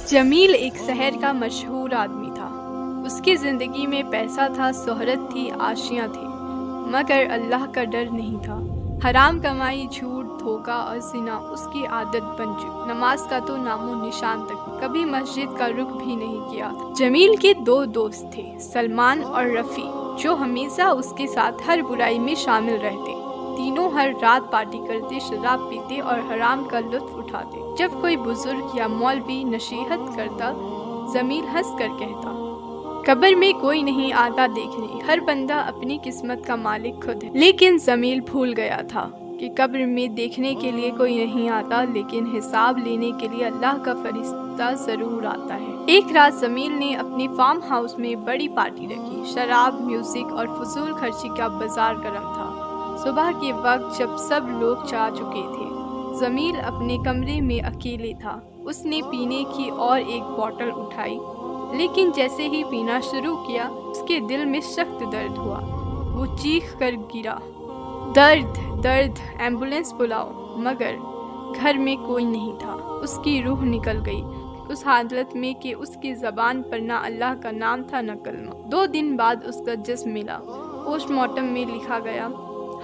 جمیل ایک شہر کا مشہور آدمی تھا۔ اس کی زندگی میں پیسہ تھا، شہرت تھی، عاشیاں تھی، مگر اللہ کا ڈر نہیں تھا۔ حرام کمائی، جھوٹ، دھوکہ اور زنا اس کی عادت بن چکی۔ نماز کا تو نام و نشان تک نہیں، کبھی مسجد کا رخ بھی نہیں کیا تھا۔ جمیل کے دو دوست تھے، سلمان اور رفیع، جو ہمیشہ اس کے ساتھ ہر برائی میں شامل رہتے۔ تینوں ہر رات پارٹی کرتے، شراب پیتے اور حرام کا لطف اٹھاتے۔ جب کوئی بزرگ یا مولوی نصیحت کرتا، جمیل ہنس کر کہتا، قبر میں کوئی نہیں آتا دیکھنے، ہر بندہ اپنی قسمت کا مالک خود ہے۔ لیکن جمیل بھول گیا تھا کہ قبر میں دیکھنے کے لیے کوئی نہیں آتا، لیکن حساب لینے کے لیے اللہ کا فرشتہ ضرور آتا ہے۔ ایک رات جمیل نے اپنی فارم ہاؤس میں بڑی پارٹی رکھی۔ شراب، میوزک اور فضول خرچی کا بازار گرم تھا۔ صبح کے وقت جب سب لوگ جا چکے تھے، جمیل اپنے کمرے میں اکیلے تھا۔ اس نے پینے کی اور ایک بوتل اٹھائی، لیکن جیسے ہی پینا شروع کیا، اس کے دل میں سخت درد ہوا۔ وہ چیخ کر گرا، درد درد، ایمبولینس بلاؤ! مگر گھر میں کوئی نہیں تھا۔ اس کی روح نکل گئی اس حالت میں کہ اس کی زبان پر نہ اللہ کا نام تھا نہ کلمہ۔ 2 دن بعد اس کا جسم ملا۔ پوسٹ مارٹم میں لکھا گیا،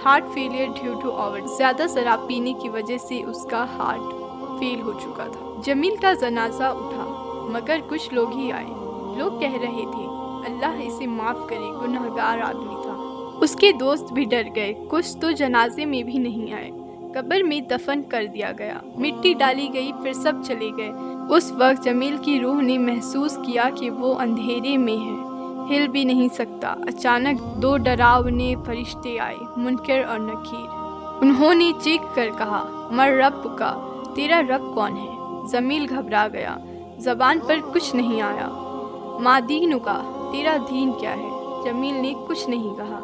heart failure due to over, زیادہ شراب پینے کی وجہ سے اس کا ہارٹ فیل ہو چکا تھا۔ جمیل کا جنازہ اٹھا، مگر کچھ لوگ ہی آئے۔ لوگ کہہ رہے تھے، اللہ اسے معاف کرے، گنہگار آدمی تھا۔ اس کے دوست بھی ڈر گئے، کچھ تو جنازے میں بھی نہیں آئے۔ قبر میں دفن کر دیا گیا، مٹی ڈالی گئی، پھر سب چلے گئے۔ اس وقت جمیل کی روح نے محسوس کیا کہ وہ اندھیرے میں ہے، ہل بھی نہیں سکتا۔ اچانک 2 ڈراونے فرشتے آئے، منکر اور نکیر۔ انہوں نے چیخ کر کہا، مر رب کا، تیرا رب کون ہے؟ جمیل گھبرا گیا، زبان پر کچھ نہیں آیا۔ ما دین کا، تیرا دین کیا ہے؟ جمیل نے کچھ نہیں کہا،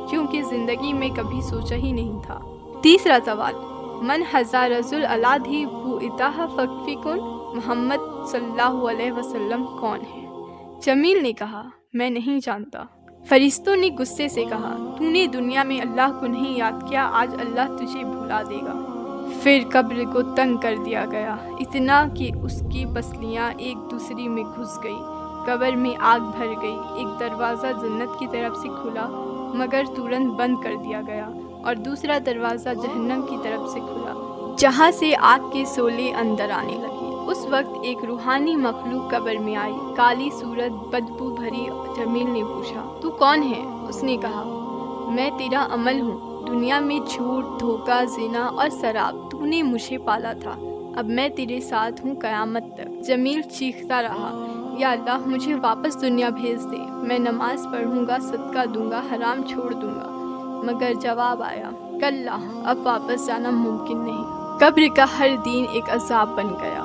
کیونکہ زندگی میں کبھی سوچا ہی نہیں تھا۔ تیسرا سوال، من ھذا رجل الذی بعث فیکم، محمد صلی اللہ علیہ وسلم کون ہے؟ جمیل نے کہا، میں نہیں جانتا۔ فرشتوں نے غصے سے کہا، تو نے دنیا میں اللہ کو نہیں یاد کیا، آج اللہ تجھے بھلا دے گا۔ پھر قبر کو تنگ کر دیا گیا، اتنا کہ اس کی پسلیاں ایک دوسری میں گھس گئی۔ قبر میں آگ بھر گئی۔ ایک دروازہ جنت کی طرف سے کھلا، مگر ترنت بند کر دیا گیا، اور دوسرا دروازہ جہنم کی طرف سے کھلا، جہاں سے آگ کے شعلے اندر آنے لگے۔ اس وقت ایک روحانی مخلوق قبر میں آئی، کالی صورت، بدبو بھری۔ جمیل نے پوچھا، تو کون ہے؟ اس نے کہا، میں تیرا عمل ہوں، دنیا میں جھوٹ، دھوکہ، زنا اور شراب، تو نے مجھے پالا تھا، اب میں تیرے ساتھ ہوں قیامت تک۔ جمیل چیختا رہا، یا اللہ مجھے واپس دنیا بھیج دے، میں نماز پڑھوں گا، صدقہ دوں گا، حرام چھوڑ دوں گا۔ مگر جواب آیا، کلا، اب واپس جانا ممکن نہیں۔ قبر کا ہر دن ایک عذاب بن گیا،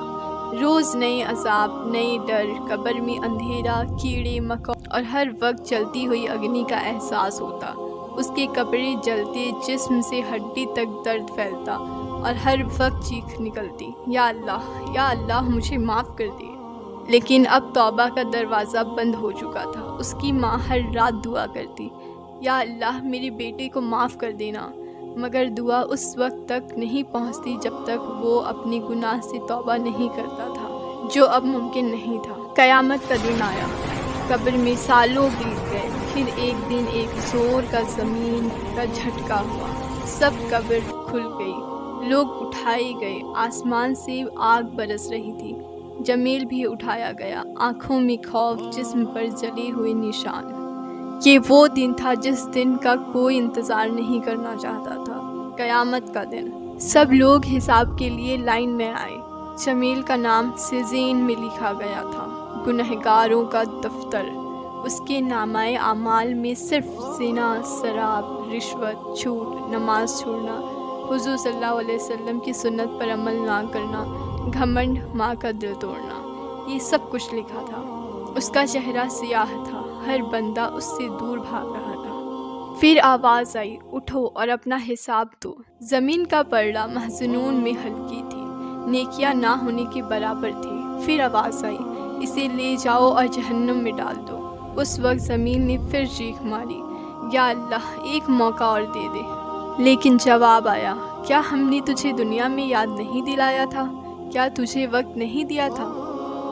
روز نئے عذاب، نئے ڈر۔ قبر میں اندھیرا، کیڑے مکوڑے اور ہر وقت جلتی ہوئی اگنی کا احساس ہوتا۔ اس کے کپڑے جلتے، جسم سے ہڈی تک درد پھیلتا، اور ہر وقت چیخ نکلتی، یا اللہ مجھے معاف کر دے۔ لیکن اب توبہ کا دروازہ بند ہو چکا تھا۔ اس کی ماں ہر رات دعا کرتی، یا اللہ میرے بیٹے کو معاف کر دینا، مگر دعا اس وقت تک نہیں پہنچتی جب تک وہ اپنے گناہ سے توبہ نہیں کرتا تھا، جو اب ممکن نہیں تھا۔ قیامت کا دن آیا، قبر میں سالوں بیت گئے، پھر ایک دن ایک زور کا زمین کا جھٹکا ہوا، سب قبر کھل گئی، لوگ اٹھائے گئے، آسمان سے آگ برس رہی تھی۔ جمیل بھی اٹھایا گیا، آنکھوں میں خوف، جسم پر جلے ہوئے نشان۔ یہ وہ دن تھا جس دن کا کوئی انتظار نہیں کرنا چاہتا تھا، قیامت کا دن۔ سب لوگ حساب کے لیے لائن میں آئے۔ جمیل کا نام سجین میں لکھا گیا تھا، گنہگاروں کا دفتر۔ اس کے نامہ اعمال میں صرف زنا، شراب، رشوت، جھوٹ، نماز چھوڑنا، حضور صلی اللہ علیہ وسلم کی سنت پر عمل نہ کرنا، گھمنڈ، ماں کا دل توڑنا، یہ سب کچھ لکھا تھا۔ اس کا چہرہ سیاہ تھا، ہر بندہ اس سے دور بھاگ رہا تھا۔ پھر آواز آئی، اٹھو اور اپنا حساب دو۔ زمین کا پلڑا محزنون میں ہلکی تھی، نیکیاں نہ ہونے کے برابر تھی۔ پھر آواز آئی، اسے لے جاؤ اور جہنم میں ڈال دو۔ اس وقت زمین نے پھر چیخ ماری، یا اللہ ایک موقع اور دے دے۔ لیکن جواب آیا، کیا ہم نے تجھے دنیا میں یاد نہیں دلایا تھا؟ کیا تجھے وقت نہیں دیا تھا؟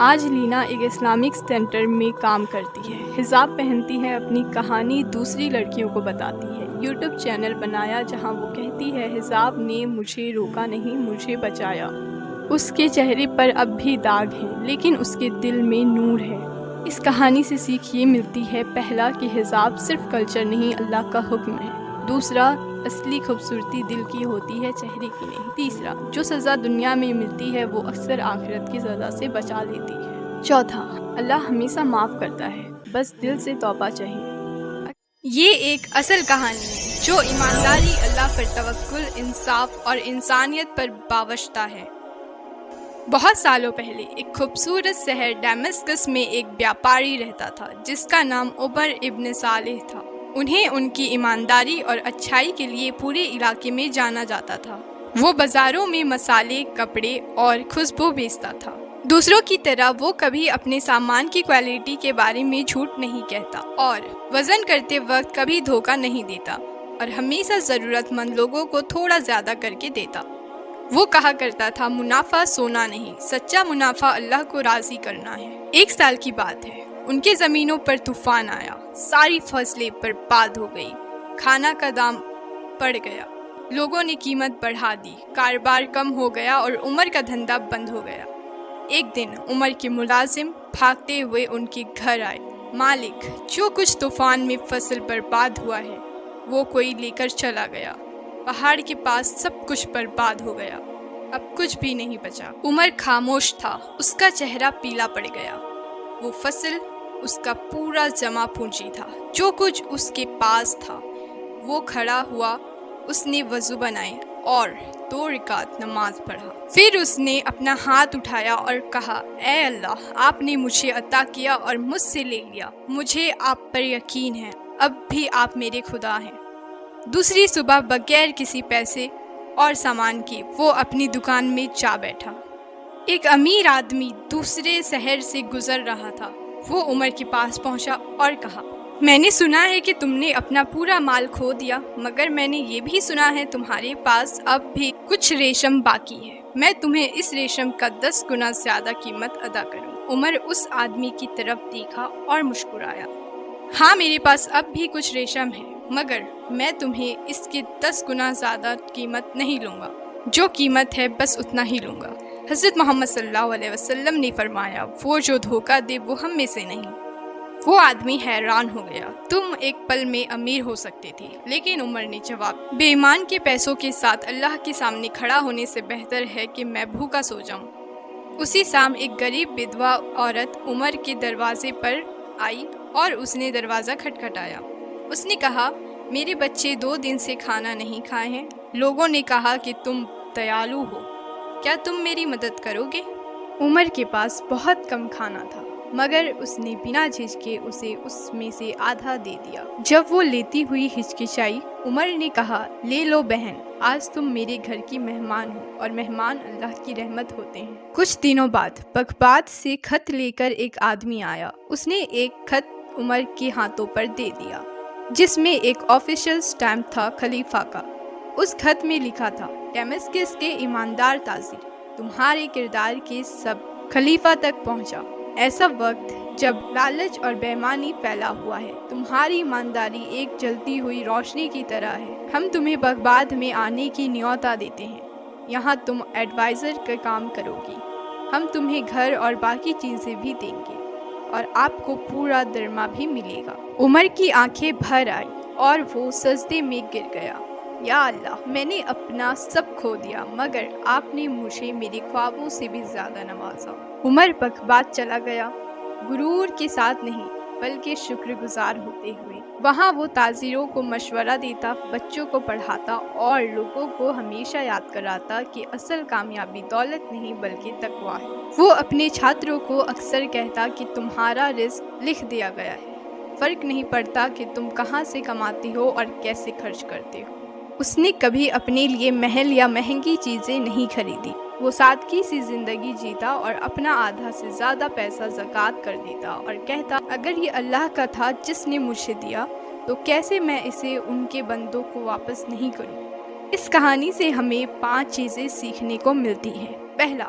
آج لینا ایک اسلامک سینٹر میں کام کرتی ہے، حجاب پہنتی ہے، اپنی کہانی دوسری لڑکیوں کو بتاتی ہے، یوٹیوب چینل بنایا جہاں وہ کہتی ہے حجاب نے مجھے روکا نہیں، مجھے بچایا۔ اس کے چہرے پر اب بھی داغ ہیں لیکن اس کے دل میں نور ہے۔ اس کہانی سے سیکھ یہ ملتی ہے، پہلا کہ حجاب صرف کلچر نہیں، اللہ کا حکم ہے۔ دوسرا، اصلی خوبصورتی دل کی ہوتی ہے، چہرے کی نہیں۔ تیسرا، جو سزا دنیا میں ملتی ہے وہ اکثر آخرت کی سزا سے بچا لیتی ہے۔ چوتھا، اللہ ہمیشہ معاف کرتا ہے، بس دل سے توبہ چاہیے۔ یہ ایک اصل کہانی ہے جو ایمانداری، اللہ پر توکل، انصاف اور انسانیت پر وابستہ ہے۔ بہت سالوں پہلے ایک خوبصورت شہر ڈیمسکس میں ایک بیاپاری رہتا تھا جس کا نام عمر ابن صالح تھا۔ انہیں ان کی ایمانداری اور اچھائی کے لیے پورے علاقے میں جانا جاتا تھا۔ وہ بازاروں میں مسالے، کپڑے اور خوشبو بیچتا تھا۔ دوسروں کی طرح وہ کبھی اپنے سامان کی کوالٹی کے بارے میں جھوٹ نہیں کہتا اور وزن کرتے وقت کبھی دھوکہ نہیں دیتا اور ہمیشہ ضرورت مند لوگوں کو تھوڑا زیادہ کر کے دیتا۔ وہ کہا کرتا تھا، منافع سونا نہیں، سچا منافع اللہ کو راضی کرنا ہے۔ ایک سال کی بات ہے، ان کے زمینوں پر طوفان آیا، ساری فصلیں برباد ہو گئی، کھانا کا دام بڑھ گیا، لوگوں نے قیمت بڑھا دی، کاروبار کم ہو گیا اور عمر کا دھندا بند ہو گیا۔ ایک دن عمر کے ملازم بھاگتے ہوئے ان کے گھر آئے۔ مالک، جو کچھ طوفان میں فصل برباد ہوا ہے وہ کوئی لے کر چلا گیا۔ پہاڑ کے پاس سب کچھ برباد ہو گیا، اب کچھ بھی نہیں بچا۔ عمر خاموش تھا، اس کا چہرہ پیلا پڑ گیا۔ وہ فصل اس کا پورا جمع پونجی تھا، جو کچھ اس کے پاس تھا۔ وہ کھڑا ہوا، اس نے وضو بنائے اور 2 رکعت نماز پڑھا۔ پھر اس نے اپنا ہاتھ اٹھایا اور کہا، اے اللہ، آپ نے مجھے عطا کیا اور مجھ سے لے لیا، مجھے آپ پر یقین ہے، اب بھی آپ میرے خدا ہیں۔ دوسری صبح بغیر کسی پیسے اور سامان کے وہ اپنی دکان میں جا بیٹھا۔ ایک امیر آدمی دوسرے شہر سے گزر رہا تھا۔ وہ عمر کے پاس پہنچا اور کہا، میں نے سنا ہے کہ تم نے اپنا پورا مال کھو دیا، مگر میں نے یہ بھی سنا ہے تمہارے پاس اب بھی کچھ ریشم باقی ہے، میں تمہیں اس ریشم کا 10 گنا زیادہ قیمت ادا کروں۔ عمر اس آدمی کی طرف دیکھا اور مسکرایا، ہاں میرے پاس اب بھی کچھ ریشم ہے، مگر میں تمہیں اس کے 10 گنا زیادہ قیمت نہیں لوں گا، جو قیمت ہے بس اتنا ہی لوں گا۔ حضرت محمد صلی اللہ علیہ وسلم نے فرمایا، وہ جو دھوکہ دے وہ ہم میں سے نہیں۔ وہ آدمی حیران ہو گیا، تم ایک پل میں امیر ہو سکتے تھے، لیکن عمر نے جواب، بے ایمان کے پیسوں کے ساتھ اللہ کے سامنے کھڑا ہونے سے بہتر ہے کہ میں بھوکا سو جاؤں۔ اسی شام ایک غریب بدوا عورت عمر کے دروازے پر آئی اور اس نے دروازہ کھٹکھٹایا۔ اس نے کہا، میرے بچے 2 دن سے کھانا نہیں کھائے ہیں، لوگوں نے کہا کہ تم دیالو ہو، کیا تم میری مدد کرو گے؟ عمر کے پاس بہت کم کھانا تھا، مگر اس نے بنا جھجکے اسے اس میں سے آدھا دے دیا۔ جب وہ لیتی ہوئی ہچکچائی، عمر نے کہا، لے لو بہن، آج تم میرے گھر کی مہمان ہو اور مہمان اللہ کی رحمت ہوتے ہیں۔ کچھ دنوں بعد بغداد سے خط لے کر ایک آدمی آیا۔ اس نے ایک خط عمر کے ہاتھوں پر دے دیا جس میں ایک آفیشل سٹیمپ تھا خلیفہ کا۔ اس خط میں لکھا تھا، ڈیمسکس کے ایماندار تاجر، تمہارے کردار کے سب خلیفہ تک پہنچا۔ ایسا وقت جب لالچ اور بے ایمانی پھیلا ہوا ہے، تمہاری ایمانداری ایک جلتی ہوئی روشنی کی طرح ہے۔ ہم تمہیں بغداد میں آنے کی نیوتا دیتے ہیں، یہاں تم ایڈوائزر کا کام کرو گی، ہم تمہیں گھر اور باقی چیزیں بھی دیں گے اور آپ کو پورا درما بھی ملے گا۔ عمر کی آنکھیں بھر آئی اور وہ سجدے میں گر گیا، یا اللہ، میں نے اپنا سب کھو دیا، مگر آپ نے مجھے میرے خوابوں سے بھی زیادہ نوازا۔ عمر بغداد چلا گیا، غرور کے ساتھ نہیں بلکہ شکر گزار ہوتے ہوئے۔ وہاں وہ تاجروں کو مشورہ دیتا، بچوں کو پڑھاتا اور لوگوں کو ہمیشہ یاد کراتا کہ اصل کامیابی دولت نہیں بلکہ تقویٰ ہے۔ وہ اپنے چھاتروں کو اکثر کہتا کہ تمہارا رزق لکھ دیا گیا ہے، فرق نہیں پڑتا کہ تم کہاں سے کماتے ہو اور کیسے خرچ کرتے ہو۔ اس نے کبھی اپنے لیے محل یا مہنگی چیزیں نہیں خریدی، وہ سادگی سی زندگی جیتا اور اپنا آدھا سے زیادہ پیسہ زکوٰۃ کر دیتا اور کہتا، اگر یہ اللہ کا تھا جس نے مجھے دیا تو کیسے میں اسے ان کے بندوں کو واپس نہیں کروں۔ اس کہانی سے ہمیں 5 چیزیں سیکھنے کو ملتی ہیں۔ پہلا،